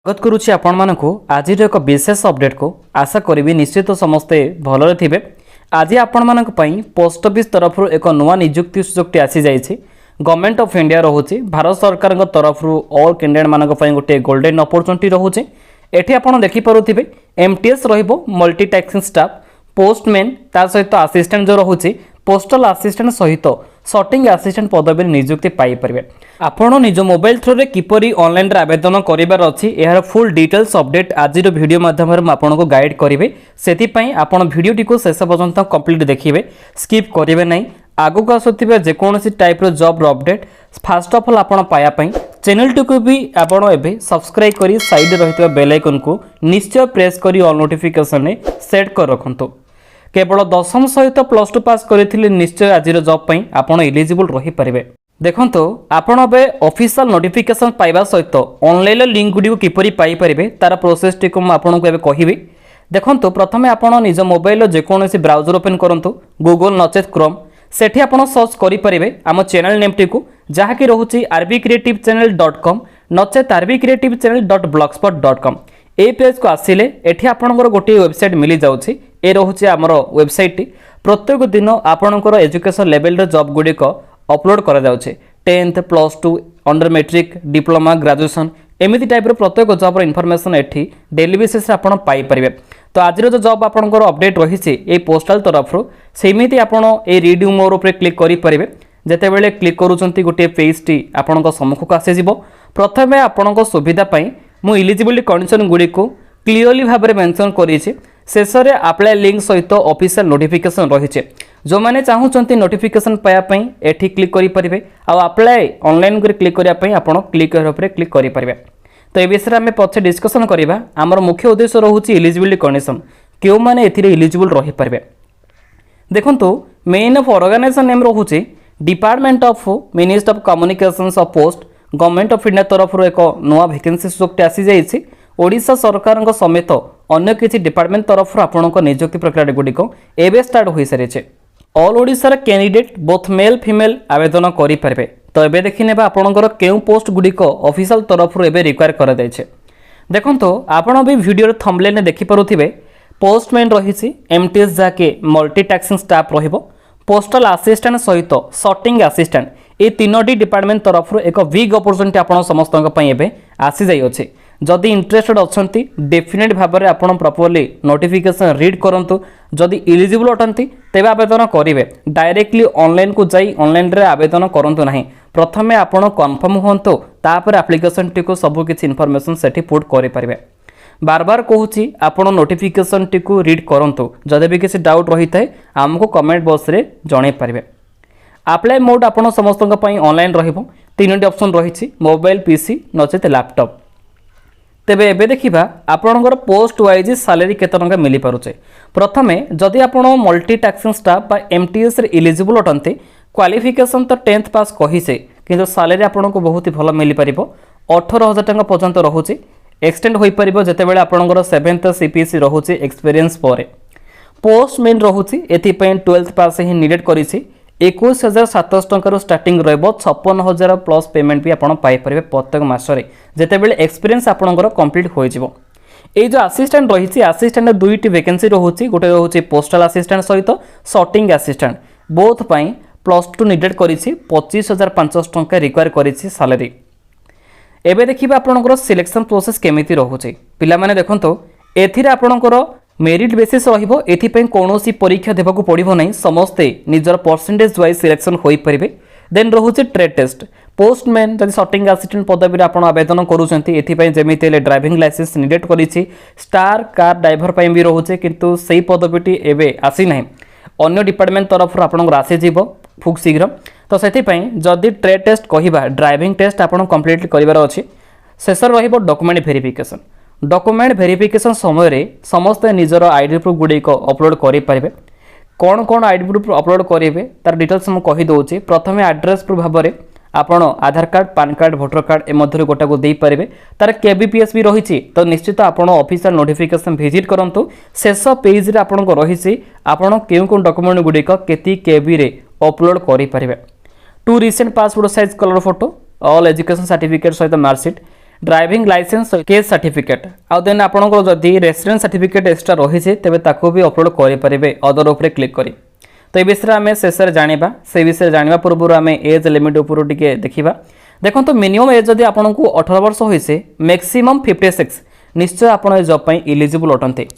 स्वागत करुच्ची आपको आज एक विशेष अपडेट को आशा करी निश्चित समस्ते भलरे थिबे। आज आपण पोस्ट ऑफिस तरफ एक नुआ नियुक्ति सुजोगटी आसी जाइछि। गवर्नमेंट ऑफ इंडिया रोचे भारत सरकार तरफ ऑल कैंडिडेट मान गोटे गोल्डन अपॉर्चुनिटी रोचे। एठी आपण देखि पारुथिबे एमटीएस रहिबो मल्टीटास्किंग स्टाफ पोस्टमैन ता सहित असिस्टेंट जो रोचे पोस्टल असिस्टेंट सहित सॉर्टिंग असिस्टेंट पदवी नियुक्ति पाई परिबे। आपण निज मोबाइल थ्रू रे किपरि ऑनलाइन रे आवेदन करिवार अछि एहार फुल डिटेल्स अपडेट आज रो वीडियो माध्यम रे आपण को गाइड करिवे। सेति पई आपण वीडियो टी को शेष पर्यंत कंप्लीट देखिबे, स्किप करिवे नै। आगु को आसुथिबे जे कोनोसी टाइप रो जॉब रो अपडेट फर्स्ट ऑफ ऑल आपण पाया पई चैनल टी को भी आपण एबे सब्सक्राइब करी साइड रे रहितबा बेल आइकन को निश्चय प्रेस करी ऑल नोटिफिकेशन ने सेट कर रखंतु। केवल दशम सहित +2 पास करथिले निश्चय आज जॉब पई आपण एलिजिबल रही परिबे। देखंतु आपण बे ऑफिशियल नोटिफिकेशन पाइबा सहित ऑनलाइन लिंक गुडी को किपरि पाई परिबे तार प्रोसेस टी को आपण को एबे कहिबे। देखंतु प्रथमे आपण निज मोबाइल जे कोनोसी ब्राउजर ओपन करंतु गूगल नचेत क्रोम सेठी आपण सर्च करि परिबे आम चैनल नेम टी को जहा कि रहउची rbcreativechannel.com नचेत rbcreativechannel.blogspot.com। ए पेज को आसिले एठी आपनकर गोटे वेबसाइट मिली जाउछि। ए रहउछि हमर वेबसाइट प्रत्येक दिन आपनकर एजुकेशन लेवल रे जॉब गुडी को अपलोड करा जाउछि। 10th +2 under matric diploma graduation एमिति टाइप रो प्रत्येक जॉब रो इन्फॉर्मेशन एठी डेली बेसिस रे आपण पाई परिबे। तो आज रो जॉब आपनकर अपडेट रहिछि ए पोस्टल तरफ रो सेमिति आपण ए रीड मोर ऊपर क्लिक करि परिबे। जेते बेले क्लिक करूचंती गोटे पेज टी आपनक सम्मुख को आसे जिवो। प्रथमे आपनक सुविधा पई मु एलिजिबिलिटी कंडीशन गुडी को क्लियरली भाबरे मेंशन करिछि। शेषरे अप्लाई लिंक सहित ऑफिशियल नोटिफिकेशन रहिछि। जो माने चाहूचंती नोटिफिकेशन पाया पई एठी क्लिक करि परिबे आ अप्लाई ऑनलाइन कर क्लिक करिया पई आपण क्लिक कर ऊपर क्लिक करि परिबे। तो ए विषय में पछे डिस्कशन करिबा। हमर मुख्य उद्देश्य रहउछि एलिजिबिलिटी कंडीशन केउ माने एथिरे एलिजिबल रहि परिबे। देखंतु मेन ऑफ ऑर्गेनाइजेशन नेम रहउछि department of ministry of communications of post government of India तरफ एक नुआ वैकेंसी सुजोगटी आसी जाइछि। ओडिशा सरकार समेत अन्य किछि डिपार्टमेंट तरफ आपनक नियुक्ति प्रक्रिया गुडिक एबे स्टार्ट होई सारिछे। ऑल ओडिशा रे कैंडिडेट बोथ मेल फीमेल आवेदन करि परबे। तो एबे देखिनेबा आपनकर केउ पोस्ट गुडिक ऑफिशियल तरफ एबे रिक्वायर करा दैछे। देखंतो आपण भी वीडियो रे थंबनेल ने देखि पारुथिबे पोस्टमैन रहिछि एमटीएस जाके मल्टीटास्किंग स्टाफ रहिबो पोस्टल असिस्टेंट सहित सॉर्टिंग असिस्टेंट ए तीनोटी डिपार्टमेंट तरफ एक बिग अपॉर्चुनिटी आपण समस्त एबे आसी जाई अछि। जदि इंटरेस्टेड अछंती डेफिनेट भाबरे आपण प्रॉपर्ली नोटिफिकेशन रीड करंतु। जदि एलिजिबल अटंती तेबे आवेदन करिवे। डायरेक्टली ऑनलाइन को जाई ऑनलाइन रे आवेदन करंतु नाही। प्रथमे आपण कंफर्म होंतु तापर एप्लीकेशन टी को सब किछि इन्फॉर्मेशन सेठी पुट करि परिवे। बार बार कहूची आपण नोटिफिकेशन टी को रीड करंतु। जदि भी किछि डाउट रही थाए हमको कमेंट बॉक्स रे जणे परिवे। अप्लाई मोड आपण समस्त पई ऑनलाइन रहिबो। तीनोटी ऑप्शन रहिछि मोबाइल पीसी नचेत लैपटॉप। तेबे एबे देखिबा आपणकर पोस्ट वाइज सैलरी केते टंका मिली पारुचे। प्रथमे जदि आपण मल्टीटास्किंग स्टाफ बा एमटीएस रे एलिजिबल अटंते क्वालिफिकेशन तो 10th पास कहिसे किंतु सैलरी आपण को बहुत ही भलो मिली परिबो। 18,000 टंका पर्यंत रहउचे। एक्सटेंड होई परिबो जते बेले आपणकर 7th सीपीएससी रहउचे एक्सपीरियंस परे। पोस्टमैन रहउचे एथि पई 12th पास ही नीडेड करिछि। 21,700 टंका स्टार्टिंग रहबो। 56,000 प्लस पेमेंट भी आपण पाई परिबे प्रत्येक मासरे जेते बेले एक्सपीरियंस आपणकर कंप्लीट होई जिवो। ए जो असिस्टेंट रहिछि असिस्टेंट दुईटी वैकेंसी रहउछि। गोटे रहउछि पोस्टल असिस्टेंट सहित सॉर्टिंग असिस्टेंट बोथ पई +2 नीडेड करिछि। 25,500 टंका रिक्वायर करिछि सैलरी। एबे देखिबा आपणकर सिलेक्शन प्रोसेस केमिति रहउछि। पिला माने देखंतो एथिरे आपणकर मेरिट बेसिस रहिबो। एथि पई कोनोसी परीक्षा देबाकू पड़िबो नै। समस्ते निजर परसेंटेज वाइज सिलेक्शन होई परिबे। देन रहउछि ट्रेड टेस्ट पोस्टमैन जदि सॉर्टिंग असिस्टेंट पदवी रे आपण आवेदन करूछंती एथि पई जेमिति ले ड्राइविंग लाइसेंस नीडेड करिछि। स्टार कार ड्राइवर पई भी रहउछि किंतु सेही पदवीटी एबे आसी नै। अन्य डिपार्टमेंट तरफ आपण आसी जिवो खूब शीघ्र। तो सेथि पई जदि ट्रेड टेस्ट कहिबा ड्राइविंग टेस्ट आपण कंप्लीट करिवार अछि। शेष रहिबो डॉक्यूमेंट वेरिफिकेशन। डॉक्यूमेंट वेरिफिकेशन समय रे समस्त निजर आईडी प्रूफ गुडी को अपलोड करि परिबे। कोन कोन आईडी प्रूफ अपलोड करिवे तार डिटेल्स हम कहि दोछि। प्रथमे एड्रेस प्रूफ भाबरे आपण Aadhaar card PAN card voter card ए मध्य गोटा को देई परिबे। तार केबीपीएस भी रहिछि। तो निश्चित आपण ऑफिशियल नोटिफिकेशन विजिट करंतु। शेष पेज रे आपण को रहिछि आपण केउ कोन डॉक्यूमेंट गुडी को केती केबी रे अपलोड करि परिबे। 2 recent passport size colour photo all education certificate सहित marksheet driving licence caste certificate आउ देन आपंकर जदि रेसिडेंस सर्टिफिकेट एक्सट्रा रही तेज ताकू भी अपलोड करेंगे अदर उपर क्लिक करी। तो ये विषय आम शेष में जाना से विषय जाना पूर्व आम एज लिमिट उपर टे देखा। देखो तो मिनिमम एज जदि आपको 18 वर्ष होइसे मैक्सिमम 56 निश्चय आप जॉब इलिजिबल अटंते।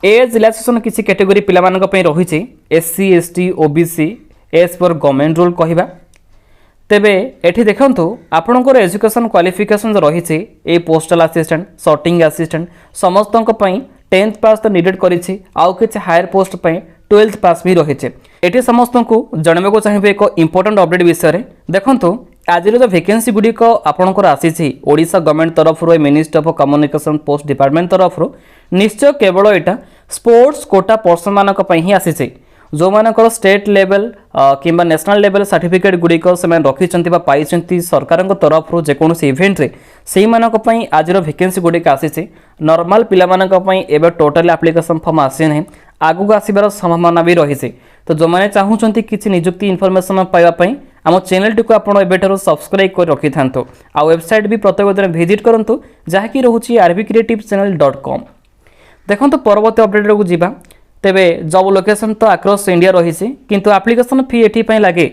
एज रिलैक्सेशन किसी कैटेगरी पिला रही SC ST OBC age per government rule कहवा। तेबे एठी देखंतु आपणकर एजुकेशन क्वालिफिकेशन रही ए पोस्टल असिस्टेंट सॉर्टिंग असिस्टेंट समस्तों 10th पास तो निडेड करिछि आउ किछि हायर पोस्ट 12th पास भी रही है। समस्त को जनवाक चाहिए एक इंपोर्टेंट अपडेट विषय में। देखो आज जो वैकेंसी गुड़िक आपंकर आसी ओडिशा गवर्नमेंट तरफ ministry of communication post department तरफ निश्चय केवल यहाँ स्पोर्ट्स कोटा पर्सन मानक ही आसी जो मानकर स्टेट लेवल कि नेशनल लेवल सर्टिफिकेट गुड़िक से रखी पाई सरकार तरफ जेकोसी इवेंट रे से मानक आज वैकेंसी गुड़िक आसी। नॉर्मल पिला मानक एवं टोटल एप्लिकेशन फॉर्म आसी ना आगू आसबार संभावना भी रही। तो जो मैंने चाहूँगी किसी निजुक्ति इनफॉरमेशन पाइबापी आम चैनल टी आप एवं सब्सक्राइब कर रखि था। आ वेबसाइट भी प्रत्येक दिन विजिट करूँ जहाँकि रोचे rbcreativechannel.com। देखो तो परवर्ती अपडेट को जीवा। तेबे जॉब लोकेशन तो अक्रॉस इंडिया रही किंतु एप्लिकेशन फी एटी लगे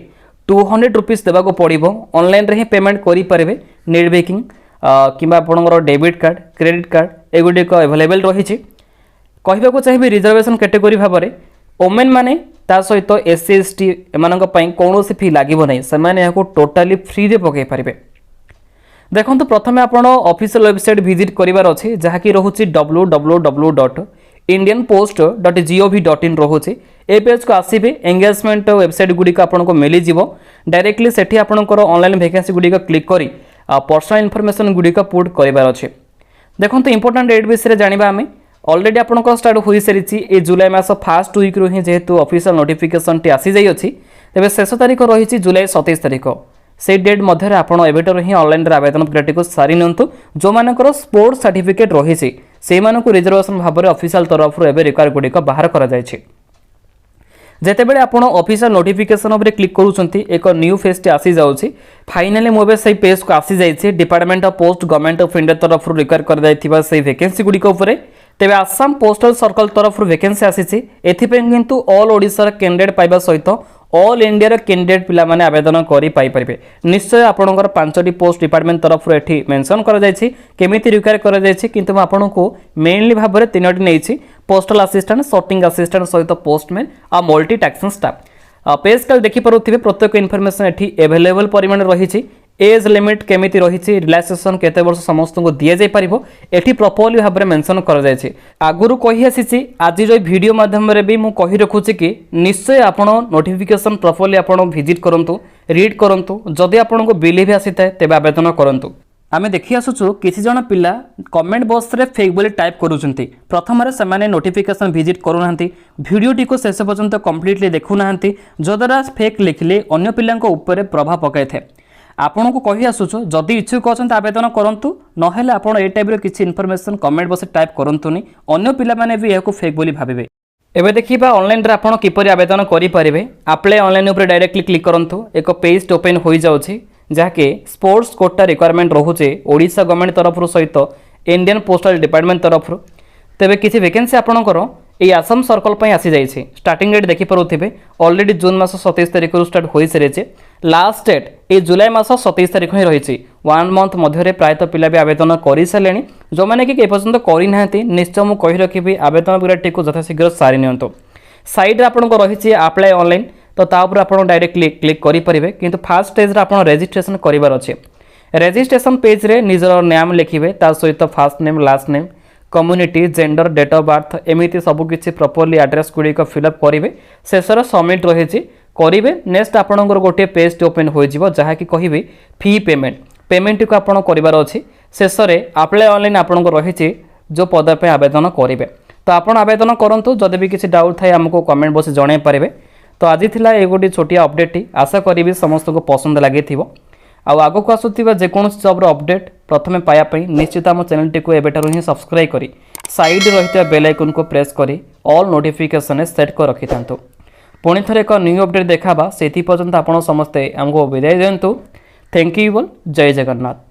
200 रुपीज देवाक पड़ो। ऑनलाइन ही पेमेंट करेंगे नेट बैंकिंग कि आपंकर डेबिट कार्ड क्रेडिट कार्ड एगुड़िक अवेलेबल रही। कहवाक चाहिए रिजर्वेशन कैटेगरी भाव में ओमेन माने ता सहित SC ST एम कौन फी लगे से टोटाली फ्री रे पकई पारे। देखो तो प्रथम आप ऑफिशियल वेबसाइट विजिट करार अच्छे जहाँकि रोचे www.indianpost.gov.in रोचे। ए पेज को आसबे एंगेजमेंट वेबसाइट गुड़िक आपको मिल जाव डायरेक्टली से आपंकर ऑनलाइन वैकेंसी गुड़िक क्लिक करी पर्सनल इनफॉरमेशन गुड़िक पुट करार अच्छे। देखो तो इंपोर्टेंट डेट विषय जाना आम ऑलरेडी आपंकर स्टार्ट हो सारी ए जुलाई मास फास्ट वीक रू ही जेहेतु ऑफिशियल नोटिफिकेशन टी आसी जाई अछि तेबे शेष तारीख रही जुलाई 27 तारीख से डेट मध्य आपड़ एवेटर ही ऑनलाइन आवेदन प्रक्रिया को सारी नियंतु। जो मानकर स्पोर्ट्स सर्टिफिकेट रही से रिजर्वेशन भाव में ऑफिशियल तरफ रिक्वायर गुड़िक बाहर कर जितेबाला आप ऑफिशियल नोटिफिकेशन उपर क्लिक करूँ एक न्यू फेज टी आसी जाऊँगी। फाइनाली मुझे से पेज को आसी जाइए department of post government of India तरफ रिक्वायर कर वैकेंसी गुड़िक तेबे आसाम पोस्टल सर्कल तरफ वैकेंसी आसी एथिंतु ऑल ओडिशा कैंडिडेट पाइबा सहित ऑल इंडिया कैंडिडेट पिला माने आवेदन करि पाई परिबे। निश्चय आपनकर 5टी पोस्ट डिपार्टमेंट तरफ एठी मेंशन कर जायछि केमिति रिक्वायर कर जायछि किंतु मैं आपनको मेनली भाबरे 3टी नेछि पोस्टल असिस्टेंट सॉर्टिंग असिस्टेंट सहित पोस्टमैन आ मल्टी टास्किंग स्टाफ। पेज कल देखि पारुथिबे प्रत्येक इनफॉरमेशन एठी अवेलेबल परिमाण रहिछि। एज लिमिट केमिति रही रिलैक्सेशन केते वर्ष समस्त को दि जाई परिबो एठी प्रॉपर्ली भाबरे मेंशन कर जायछि। आगुरु कहि आसीछि आज जो वीडियो माध्यम रे भी मु कहि रखुछि कि निश्चय आपण नोटिफिकेशन प्रॉपर्ली आपण विजिट करंतु रीड करंतु जदि आपण को बिलीव आसीଥାଏ तेबे आवेदन करंतु। आमे देखि आसुछु किछि जण पिला कमेंट बॉक्स रे फेक बोली टाइप करूछंती प्रथम रे समाने नोटिफिकेशन विजिट करू नाहंती वीडियो टी को शेष पर्यंत कंप्लीटली देखु नाहंती जदरा फेक लिखले अन्य पिलांको ऊपर प्रभाव पकाय थे। आपन को कहि आसुछु जदि इच्छुक अछंत आवेदन करंतु नहेले आपण ए टाइप रे किछि इन्फॉर्मेशन कमेंट बॉक्स टाइप करंतुनी अन्य पिला माने भी याको फेक बोली भाबिबे। एबे देखिबा ऑनलाइन रे आपण किपरि आवेदन करि परिबे। अप्लाई ऑनलाइन ऊपर डायरेक्टली क्लिक करंतु एक पेज ओपन होई जाउछि जहाँकि स्पोर्ट्स कोटा रिक्वायरमेंट रोचे ओडिशा गवर्नमेंट तरफ सहित इंडियन पोस्टल डिपार्टमेंट तरफ तेबे किसी वैकेंसी आपणकर ये आसाम सर्कल पर आसी जाइए। स्टार्टिंग डेट देखिपे ऑलरेडी जून मास 27 तारीख स्टार्ट हो सारी लास्ट डेट ये जुलाई मास 27 तारीख ही रही 1 मंथ मध्य प्रायतः पिला भी आवेदन कर सारे जो मैंने कि एपर्यंत करना निश्चय मुझे कही रखी आवेदन प्रक्रिया को यथाशीघ्र सारी नियंतु। साइड आपन रही अप्लाई ऑनलाइन तो तापर आप डायरेक्टली क्लिक करेंगे किंतु फास्ट स्टेज आप रजिस्ट्रेशन करार अच्छे। रजिस्ट्रेशन पेज रे निजर नाम लिखिए ता सहित first name last name community gender date of birth एमती सबकि प्रॉपर्ली एड्रेस गुड़िक फिलअप करेंगे शेष सबमिट रही करेंगे। नेक्स्ट आपंकर गोटे पेज ओपन हो जहाँकि कहे फी पेमेंट को आपड़ करार अच्छी शेष में अप्लाई ऑनलाइन आपंकर रही जो पद पे आवेदन करेंगे। तो आप आवेदन करूँ जदि भी किसी डाउट थाए आमको कमेंट बॉक्स जन पारे। तो आज थिला ए गोटे छोटिया अपडेट आशा करी समस्त को पसंद लगे आग को आसुवा जेकोसी जॉब अपडेट प्रथम पायापी निश्चित आम चैनल टी एबेठारु ही सब्सक्राइब करी साइड रही बेल आइकन को प्रेस करी ऑल नोटिफिकेशन सेट कर रखि था। पुणी थे एक न्यू अपडेट देखा से पर्यंत आप समस्ते आमको विदाय दिंतु। थैंक यू बोल जय जगन्नाथ।